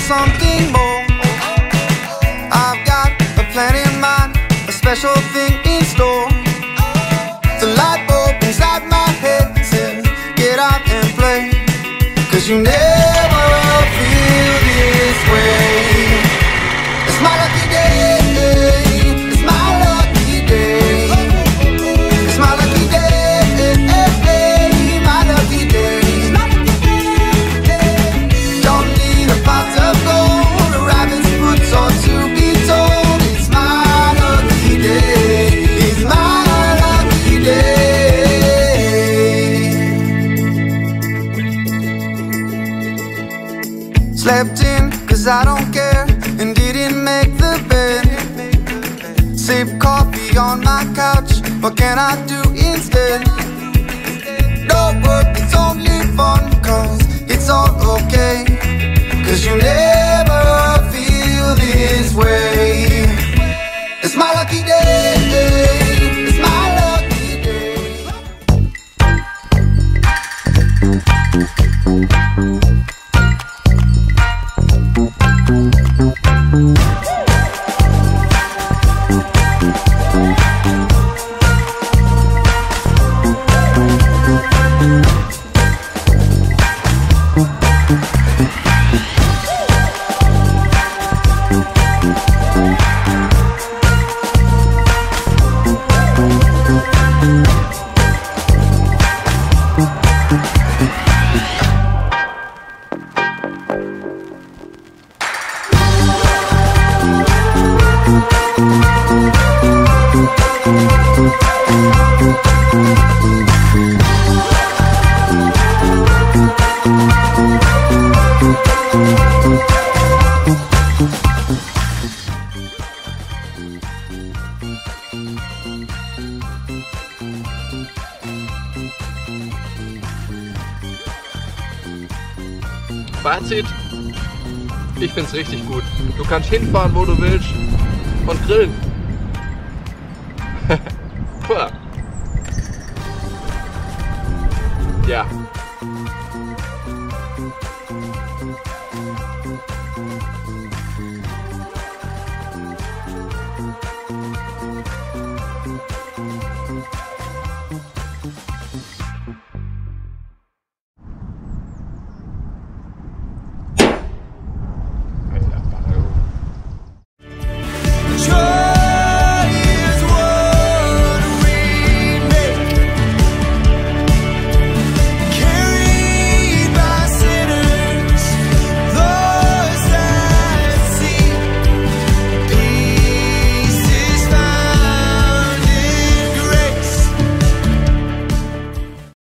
something more. I've got a plan in mind, a special thing in store. The light bulb inside my head says, get out and play, 'cause you never feel this way. It's my lucky day, it's my lucky day, it's my lucky day, my lucky day. Don't need a pot of gold, a rabbit's foot or to be told. It's my lucky day, it's my lucky day. Slept in 'cause I don't care and didn't make the bed. Sip coffee on my couch, what can I do instead? No work, it's only fun, 'cause it's all okay, 'cause you never feel this way. It's my lucky day, it's my lucky day. Fazit, ich find's richtig gut. Du kannst hinfahren, wo du willst und grillen. Ja.